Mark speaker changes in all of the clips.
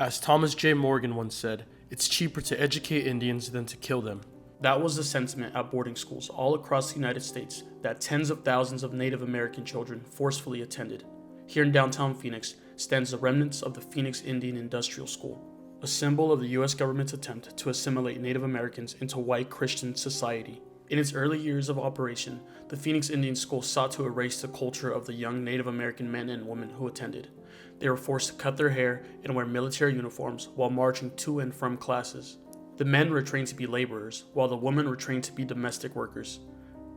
Speaker 1: As Thomas J. Morgan once said, "It's cheaper to educate Indians than to kill them." That was the sentiment at boarding schools all across the United States that tens of thousands of Native American children forcefully attended. Here in downtown Phoenix stands the remnants of the Phoenix Indian Industrial School, a symbol of the U.S. government's attempt to assimilate Native Americans into white Christian society. In its early years of operation, the Phoenix Indian School sought to erase the culture of the young Native American men and women who attended. They were forced to cut their hair and wear military uniforms while marching to and from classes. The men were trained to be laborers, while the women were trained to be domestic workers.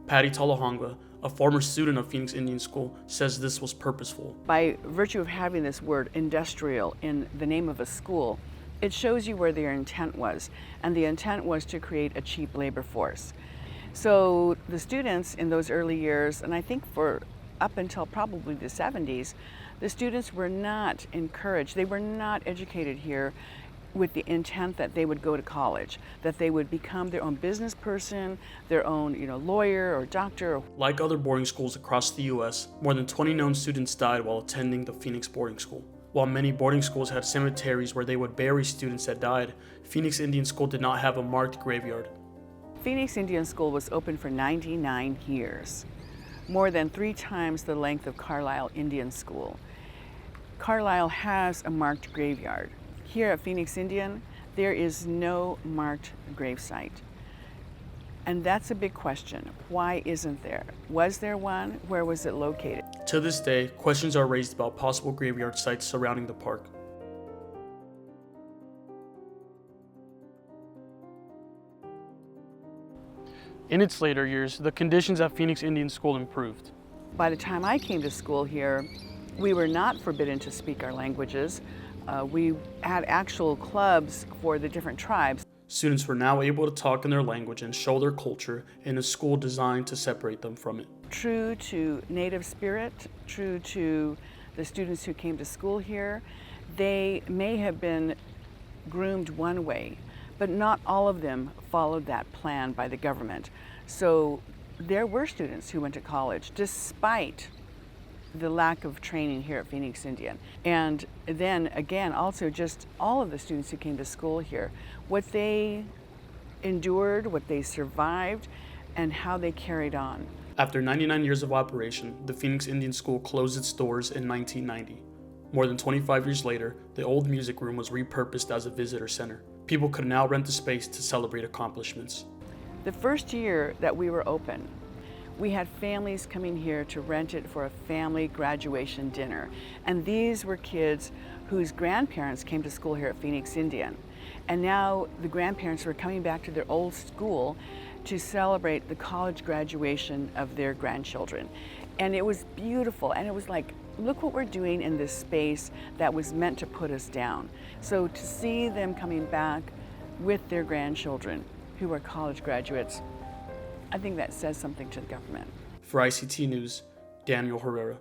Speaker 1: Patty Talahongva, a former student of Phoenix Indian School, says this was purposeful.
Speaker 2: By virtue of having this word industrial in the name of a school, it shows you where their intent was, and the intent was to create a cheap labor force. So the students in those early years, and I think for up until probably the 70s, the students were not encouraged, they were not educated here with the intent that they would go to college, that they would become their own business person, their own lawyer or doctor.
Speaker 1: Like other boarding schools across the U.S., more than 20 known students died while attending the Phoenix boarding school. While many boarding schools had cemeteries where they would bury students that died, Phoenix Indian School did not have a marked graveyard.
Speaker 2: Phoenix Indian School was open for 99 years, more than 3 times the length of Carlisle Indian School. Carlisle has a marked graveyard. Here at Phoenix Indian, there is no marked gravesite. And that's a big question. Why isn't there? Was there one? Where was it located?
Speaker 1: To this day, questions are raised about possible graveyard sites surrounding the park. In its later years, the conditions at Phoenix Indian School improved.
Speaker 2: By the time I came to school here, we were not forbidden to speak our languages. We had actual clubs for the different tribes.
Speaker 1: Students were now able to talk in their language and show their culture in a school designed to separate them from it.
Speaker 2: True to Native spirit, true to the students who came to school here, they may have been groomed one way, but not all of them followed that plan by the government. So there were students who went to college despite the lack of training here at Phoenix Indian. And then again, also just all of the students who came to school here, what they endured, what they survived, and how they carried on.
Speaker 1: After 99 years of operation, the Phoenix Indian School closed its doors in 1990. More than 25 years later, the old music room was repurposed as a visitor center. People could now rent the space to celebrate accomplishments.
Speaker 2: The first year that we were open, we had families coming here to rent it for a family graduation dinner. And these were kids whose grandparents came to school here at Phoenix Indian. And now the grandparents were coming back to their old school to celebrate the college graduation of their grandchildren. And it was beautiful, and it was like, look what we're doing in this space that was meant to put us down. So to see them coming back with their grandchildren who are college graduates, I think that says something to the government.
Speaker 1: For ICT News, Daniel Herrera.